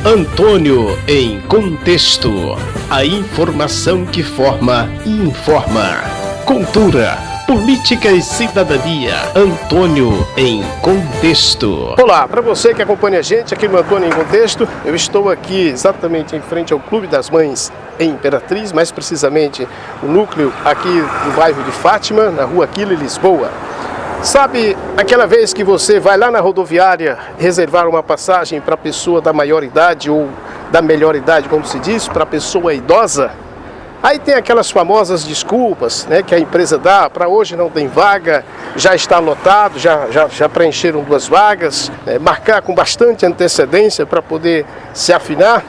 Antônio em Contexto. A informação que forma e informa. Cultura, política e cidadania. Antônio em Contexto. Olá, para você que acompanha a gente aqui no Antônio em Contexto, eu estou aqui exatamente em frente ao Clube das Mães em Imperatriz, mais precisamente o núcleo aqui do bairro de Fátima, na rua Aquila, em Lisboa. Sabe aquela vez que você vai lá na rodoviária reservar uma passagem para a pessoa da maior idade ou da melhor idade, como se diz, para a pessoa idosa? Aí tem aquelas famosas desculpas, né, que a empresa dá, para hoje não tem vaga, já está lotado, já preencheram 2 vagas, marcar com bastante antecedência para poder se afinar.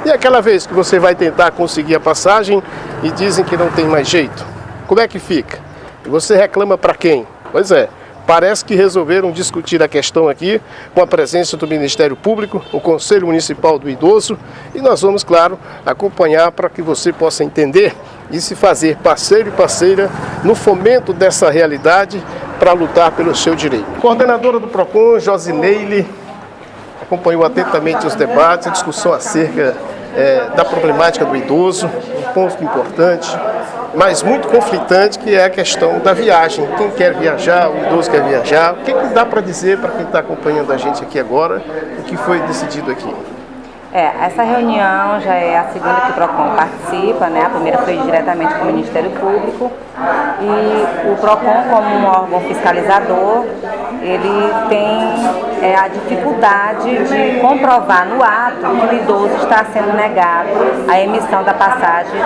E aquela vez que você vai tentar conseguir a passagem e dizem que não tem mais jeito, como é que fica? E você reclama para quem? Pois é. Parece que resolveram discutir a questão aqui com a presença do Ministério Público, o Conselho Municipal do Idoso, e nós vamos, claro, acompanhar para que você possa entender e se fazer parceiro e parceira no fomento dessa realidade para lutar pelo seu direito. Coordenadora do PROCON, Josineile, acompanhou atentamente os debates, a discussão acerca da problemática do idoso, um ponto importante, mas muito conflitante, que é a questão da viagem. Quem quer viajar, o idoso quer viajar. O que dá para dizer para quem está acompanhando a gente aqui agora, o que foi decidido aqui? Essa reunião já é a segunda que o PROCON participa, né? A primeira foi diretamente com o Ministério Público, e o PROCON, como um órgão fiscalizador, ele tem a dificuldade de comprovar no ato que o idoso está sendo negado a emissão da passagem,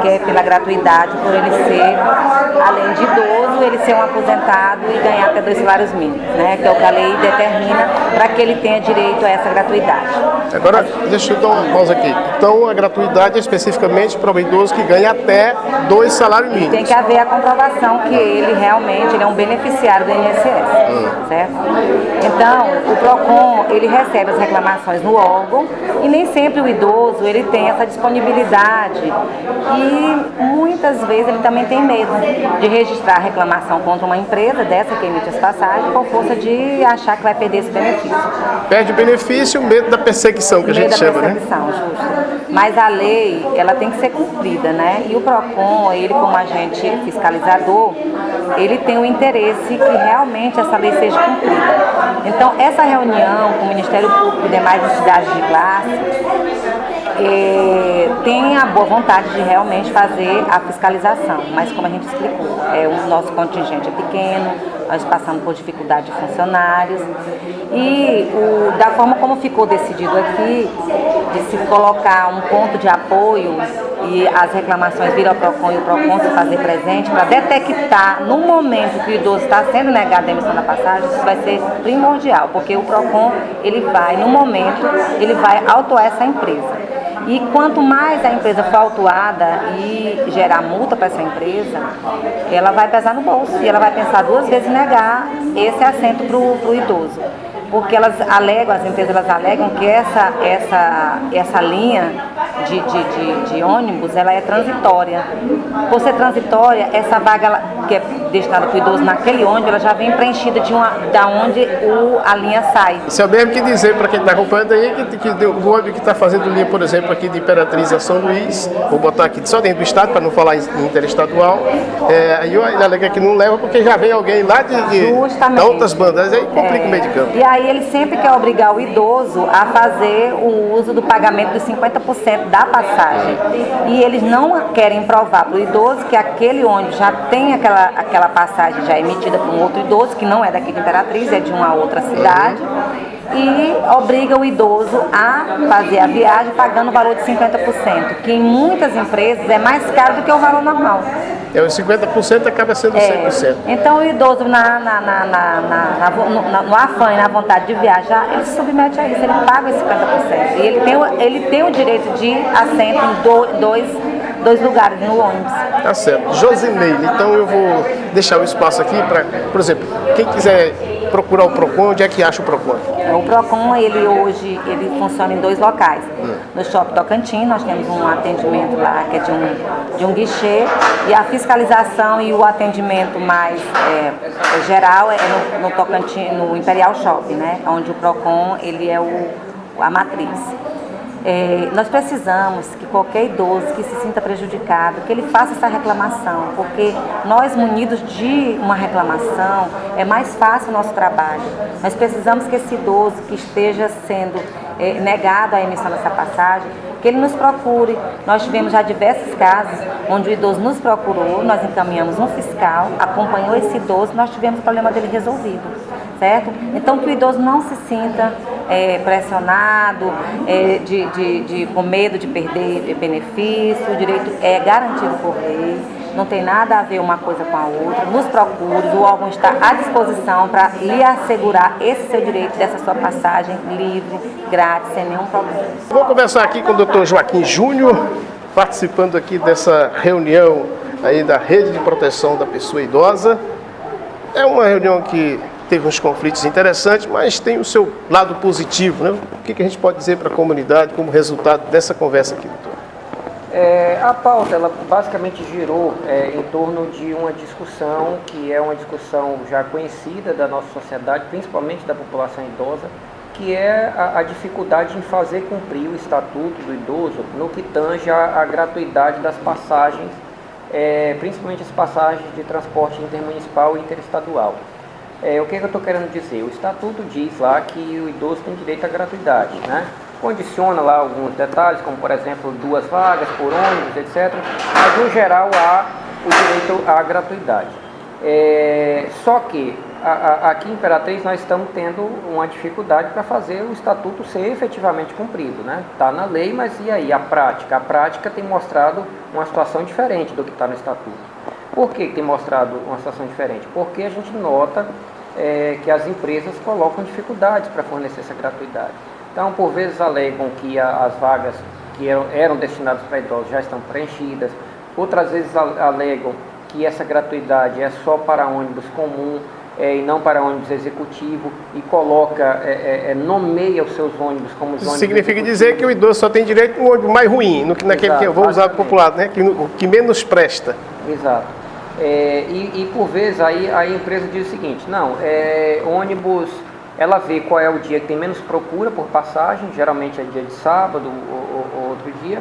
que é pela gratuidade, por ele ser, além de idoso, ele ser um aposentado e ganhar até 2 salários mínimos, né? Que é o que a lei determina para que ele tenha direito a essa gratuidade. Agora, deixa eu dar uma pausa aqui. Então, a gratuidade é especificamente para o idoso que ganha até 2 salários mínimos. Tem que haver a comprovação que ele realmente é um beneficiário do INSS, certo? Então, o PROCON, ele recebe as reclamações no órgão e nem sempre o idoso, ele tem essa disponibilidade e muitas vezes ele também tem medo de registrar a reclamação contra uma empresa dessa que emite as passagens por força de achar que vai perder esse benefício. Perde o benefício, medo da perseguição, que a gente chama, né? Justo. Mas a lei, ela tem que ser cumprida, né? E o PROCON, ele como agente fiscalizador, ele tem o interesse que realmente essa lei seja cumprida. Então, essa reunião com o Ministério Público e demais entidades de classe tem a boa vontade de realmente fazer a fiscalização, mas como a gente explicou, o nosso contingente é pequeno, nós passamos por dificuldade de funcionários e da forma como ficou decidido aqui, de se colocar um ponto de apoio e as reclamações vir ao PROCON e o PROCON se fazer presente para detectar no momento que o idoso está sendo negado a emissão da passagem, isso vai ser primordial, porque o PROCON, ele vai, no momento, ele vai autuar essa empresa. E quanto mais a empresa for autuada e gerar multa para essa empresa, ela vai pesar no bolso e ela vai pensar 2 vezes em negar esse assento para o idoso. Porque as empresas alegam que essa linha de ônibus, ela é transitória. Por ser transitória, essa vaga que é destinada para o idoso naquele ônibus, ela já vem preenchida da onde a linha sai. Isso é o mesmo que dizer para quem está acompanhando aí que o ônibus que está fazendo linha, por exemplo, aqui de Imperatriz a São Luís, vou botar aqui só dentro do estado, para não falar em interestadual, aí ele alega que não leva porque já vem alguém lá de outras bandas, aí complica o meio de campo. E aí ele sempre quer obrigar o idoso a fazer o uso do pagamento dos 50% da passagem. E eles não querem provar para o idoso que aquele ônibus já tem aquela passagem já emitida por um outro idoso, que não é daqui de Imperatriz, é de uma outra cidade, e obriga o idoso a fazer a viagem pagando o valor de 50%, que em muitas empresas é mais caro do que o valor normal. Os 50% acaba sendo 100%. Então o idoso, no afã e na vontade de viajar, ele se submete a isso, ele paga esse 50%. E ele tem o direito de assento em dois lugares no ônibus. Tá certo. Josineile, então eu vou deixar o espaço aqui para, por exemplo, quem quiser procurar o PROCON, onde é que acha o PROCON? O PROCON, hoje funciona em 2 locais. No Shopping Tocantins, nós temos um atendimento lá que é de um guichê, e a fiscalização e o atendimento mais geral é no Tocantins, no Imperial Shopping, né? Onde o PROCON ele é a matriz. Nós precisamos que qualquer idoso que se sinta prejudicado, que ele faça essa reclamação, porque nós, munidos de uma reclamação, é mais fácil o nosso trabalho. Nós precisamos que esse idoso que esteja sendo negado a emissão dessa passagem, que ele nos procure. Nós tivemos já diversos casos onde o idoso nos procurou, nós encaminhamos um fiscal, acompanhou esse idoso, nós tivemos o problema dele resolvido, certo? Então, que o idoso não se sinta pressionado, com medo de perder benefício. O direito é garantido por lei, não tem nada a ver uma coisa com a outra. Nos procure, o órgão está à disposição para lhe assegurar esse seu direito dessa sua passagem livre, grátis, sem nenhum problema. Vou conversar aqui com o Dr. Joaquim Júnior, participando aqui dessa reunião aí da Rede de Proteção da Pessoa Idosa. É uma reunião que teve uns conflitos interessantes, mas tem o seu lado positivo, né? O que a gente pode dizer para a comunidade como resultado dessa conversa aqui, doutor? A pauta, ela basicamente girou em torno de uma discussão que é uma discussão já conhecida da nossa sociedade, principalmente da população idosa, que é a dificuldade em fazer cumprir o Estatuto do Idoso no que tange a gratuidade das passagens, principalmente as passagens de transporte intermunicipal e interestadual. O que eu estou querendo dizer? O Estatuto diz lá que o idoso tem direito à gratuidade, né? Condiciona lá alguns detalhes, como por exemplo 2 vagas por ônibus, etc. Mas no geral há o direito à gratuidade. Só que aqui em Imperatriz nós estamos tendo uma dificuldade para fazer o Estatuto ser efetivamente cumprido, né? Está na lei, mas e aí a prática? A prática tem mostrado uma situação diferente do que está no Estatuto. Por que tem mostrado uma situação diferente? Porque a gente nota que as empresas colocam dificuldades para fornecer essa gratuidade. Então, por vezes alegam que as vagas que eram destinadas para idosos já estão preenchidas, outras vezes alegam que essa gratuidade é só para ônibus comum e não para ônibus executivo, e nomeia os seus ônibus como os ônibus significa dizer que o idoso só tem direito no ônibus mais ruim, naquele que eu vou usar popular, né? O que menos presta. Exato. E por vezes aí a empresa diz o seguinte: não, ônibus, ela vê qual é o dia que tem menos procura por passagem, geralmente é dia de sábado ou outro dia,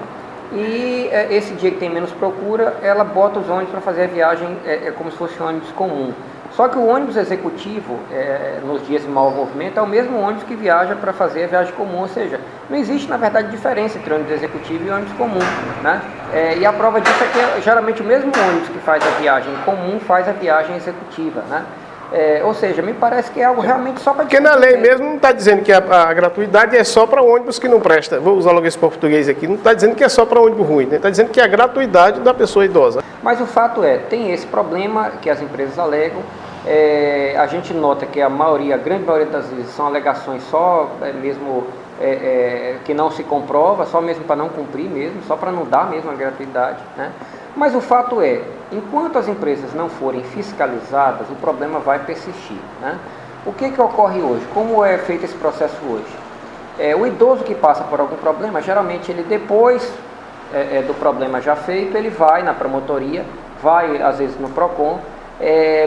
e esse dia que tem menos procura, ela bota os ônibus para fazer a viagem como se fosse um ônibus comum. Só que o ônibus executivo, nos dias de mau movimento, é o mesmo ônibus que viaja para fazer a viagem comum, ou seja, não existe, na verdade, diferença entre ônibus executivo e ônibus comum, né? E a prova disso é que geralmente o mesmo ônibus que faz a viagem comum faz a viagem executiva, né? Ou seja, me parece que é algo realmente só para... Porque na lei mesmo não está dizendo que a gratuidade é só para ônibus que não presta. Vou usar logo esse português aqui. Não está dizendo que é só para ônibus ruim, né? Está dizendo que é a gratuidade da pessoa idosa. Mas o fato tem esse problema que as empresas alegam. A gente nota que a grande maioria das vezes são alegações só mesmo que não se comprova, só mesmo para não cumprir mesmo, só para não dar mesmo a gratuidade, né? Mas o fato enquanto as empresas não forem fiscalizadas, o problema vai persistir, né? O que ocorre hoje? Como é feito esse processo hoje? O idoso que passa por algum problema, geralmente ele depois do problema já feito, ele vai na promotoria, vai às vezes no PROCON,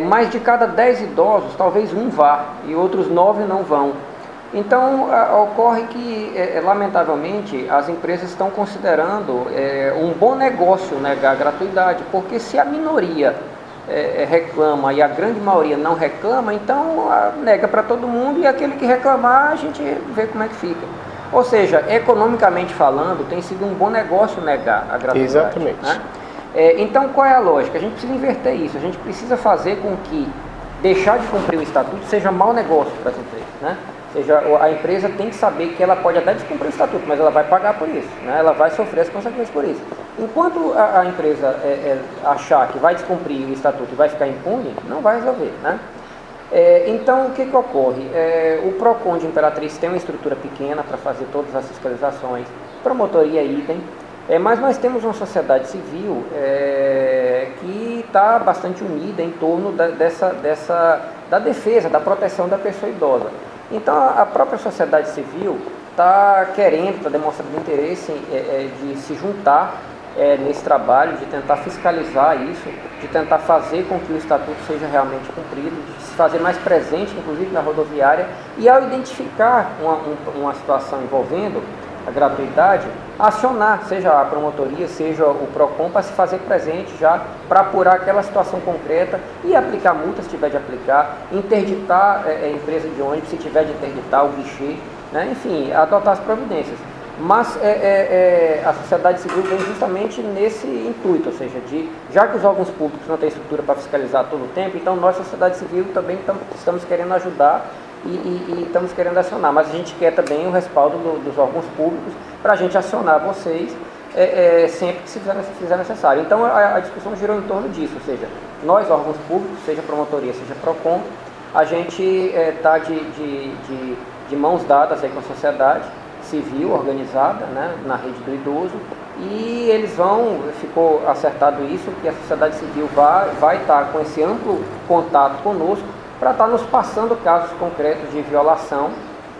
mas de cada 10 idosos, talvez um vá e outros 9 não vão. Então, ocorre que, lamentavelmente, as empresas estão considerando um bom negócio negar a gratuidade, porque se a minoria reclama e a grande maioria não reclama, então nega para todo mundo, e aquele que reclamar a gente vê como é que fica. Ou seja, economicamente falando, tem sido um bom negócio negar a gratuidade. Exatamente. Né? Então, qual é a lógica? A gente precisa inverter isso, a gente precisa fazer com que deixar de cumprir o Estatuto seja mau negócio para as empresas, né? Ou seja, a empresa tem que saber que ela pode até descumprir o Estatuto, mas ela vai pagar por isso, né? Ela vai sofrer as consequências por isso. Enquanto a empresa achar que vai descumprir o Estatuto e vai ficar impune, não vai resolver, né? Então, o que ocorre? O PROCON de Imperatriz tem uma estrutura pequena para fazer todas as fiscalizações, promotoria idem, mas nós temos uma sociedade civil que está bastante unida em torno da defesa, da proteção da pessoa idosa. Então, a própria sociedade civil está querendo, está demonstrando interesse de se juntar nesse trabalho, de tentar fiscalizar isso, de tentar fazer com que o Estatuto seja realmente cumprido, de se fazer mais presente, inclusive na rodoviária, e ao identificar uma situação envolvendo, a gratuidade, acionar, seja a promotoria, seja o PROCON, para se fazer presente já, para apurar aquela situação concreta e aplicar multas se tiver de aplicar, interditar a empresa de ônibus se tiver de interditar, o guichê, né? Enfim, adotar as providências. Mas a sociedade civil vem justamente nesse intuito, ou seja, já que os órgãos públicos não têm estrutura para fiscalizar todo o tempo, então nós, sociedade civil, também estamos querendo ajudar e estamos querendo acionar, mas a gente quer também o respaldo dos órgãos públicos para a gente acionar vocês sempre que se fizer necessário. Então a discussão girou em torno disso, ou seja, nós, órgãos públicos, seja promotoria, seja PROCON, a gente está de mãos dadas aí com a sociedade civil organizada, né, na rede do idoso, e eles ficou acertado isso, que a sociedade civil vai estar com esse amplo contato conosco para estar nos passando casos concretos de violação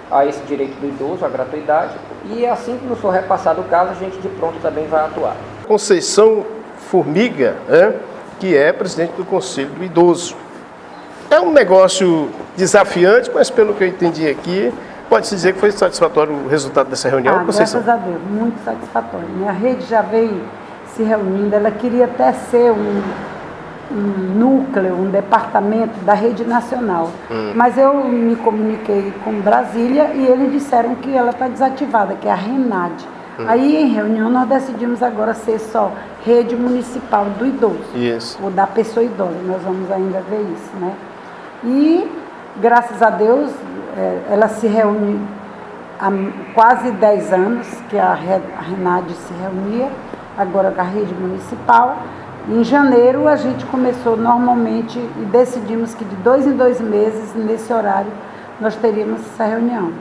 a esse direito do idoso, a gratuidade, e assim que nos for repassado o caso, a gente de pronto também vai atuar. Conceição Formiga, que é presidente do Conselho do Idoso. É um negócio desafiante, mas pelo que eu entendi aqui, pode-se dizer que foi satisfatório o resultado dessa reunião, Conceição? Graças a Deus, muito satisfatório. Minha rede já veio se reunindo, ela queria até ser um núcleo, um departamento da rede nacional. Mas eu me comuniquei com Brasília e eles disseram que ela está desativada, que é a RENAD. Aí em reunião nós decidimos agora ser só rede municipal do idoso. Isso. Ou da pessoa idosa, nós vamos ainda ver isso, né? E graças a Deus ela se reúne há quase 10 anos que a RENAD se reunia, agora com a rede municipal. Em janeiro a gente começou normalmente e decidimos que de 2 em 2 meses, nesse horário, nós teríamos essa reunião.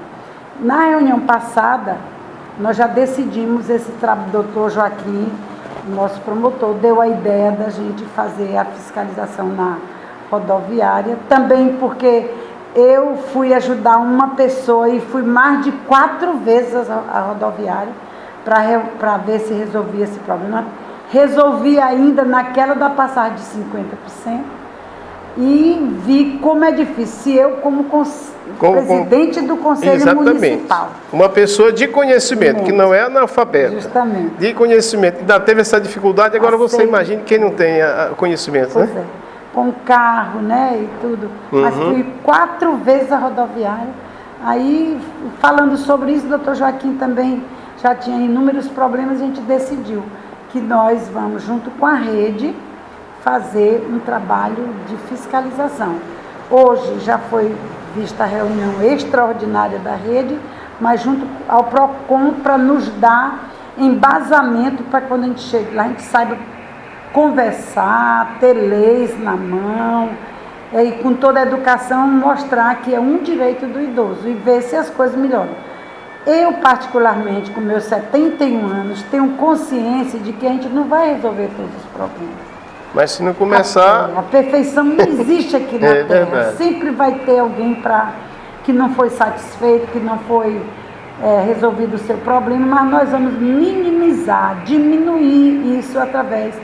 Na reunião passada, nós já decidimos, doutor Joaquim, nosso promotor, deu a ideia da gente fazer a fiscalização na rodoviária, também porque eu fui ajudar uma pessoa e fui mais de 4 vezes à rodoviária para ver se resolvia esse problema. Resolvi ainda naquela da passagem de 50% e vi como é difícil. Se eu, como presidente do Conselho Municipal. Uma pessoa de conhecimento, que não é analfabeta. Justamente. De conhecimento, ainda teve essa dificuldade, agora você imagina quem não tem conhecimento, pois né? Com carro, né, e tudo. Mas fui 4 vezes à rodoviária. Aí, falando sobre isso, o doutor Joaquim também já tinha inúmeros problemas, a gente decidiu que nós vamos, junto com a rede, fazer um trabalho de fiscalização. Hoje já foi vista a reunião extraordinária da rede, mas junto ao PROCON para nos dar embasamento para quando a gente chega lá, a gente saiba conversar, ter leis na mão, e com toda a educação mostrar que é um direito do idoso e ver se as coisas melhoram. Eu, particularmente, com meus 71 anos, tenho consciência de que a gente não vai resolver todos os problemas. Mas se não começar... A perfeição não existe aqui na Terra. Verdade. Sempre vai ter alguém que não foi satisfeito, que não foi resolvido o seu problema, mas nós vamos minimizar, diminuir isso através.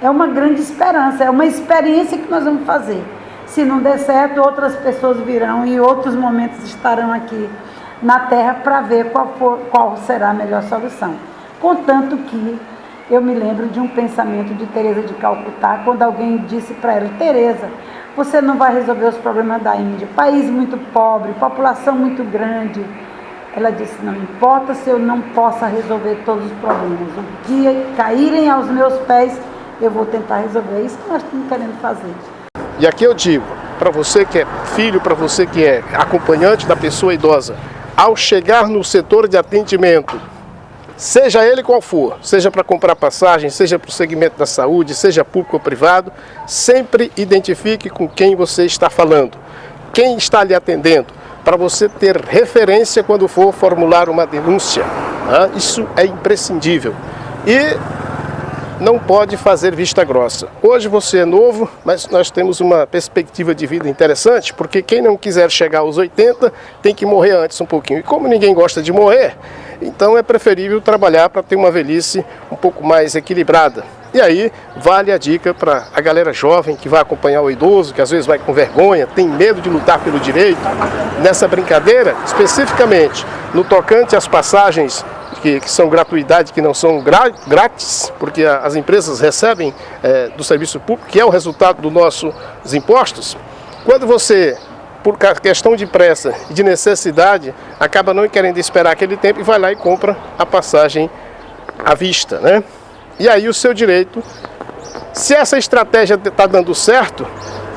É uma grande esperança, é uma experiência que nós vamos fazer. Se não der certo, outras pessoas virão e outros momentos estarão aqui na Terra para ver qual será a melhor solução. Contanto que eu me lembro de um pensamento de Teresa de Calcutá, quando alguém disse para ela: Teresa, você não vai resolver os problemas da Índia, país muito pobre, população muito grande. Ela disse: não importa se eu não possa resolver todos os problemas, o que caírem aos meus pés, eu vou tentar resolver. É isso que nós estamos querendo fazer. E aqui eu digo, para você que é filho, para você que é acompanhante da pessoa idosa, ao chegar no setor de atendimento, seja ele qual for, seja para comprar passagem, seja para o segmento da saúde, seja público ou privado, sempre identifique com quem você está falando, quem está lhe atendendo, para você ter referência quando for formular uma denúncia. Isso é imprescindível. E não pode fazer vista grossa. Hoje você é novo, mas nós temos uma perspectiva de vida interessante, porque quem não quiser chegar aos 80 tem que morrer antes um pouquinho. E como ninguém gosta de morrer, então é preferível trabalhar para ter uma velhice um pouco mais equilibrada. E aí vale a dica para a galera jovem que vai acompanhar o idoso, que às vezes vai com vergonha, tem medo de lutar pelo direito. Nessa brincadeira, especificamente no tocante às passagens que são gratuidade, que não são grátis, porque as empresas recebem do serviço público, que é o resultado dos nossos impostos. Quando você, por questão de pressa e de necessidade, acaba não querendo esperar aquele tempo e vai lá e compra a passagem à vista, né? E aí o seu direito, se essa estratégia está dando certo,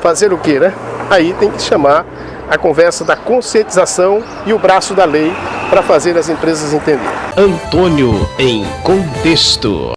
fazer o quê, né? Aí tem que chamar a conversa da conscientização e o braço da lei para fazer as empresas entenderem. Antônio em Contexto.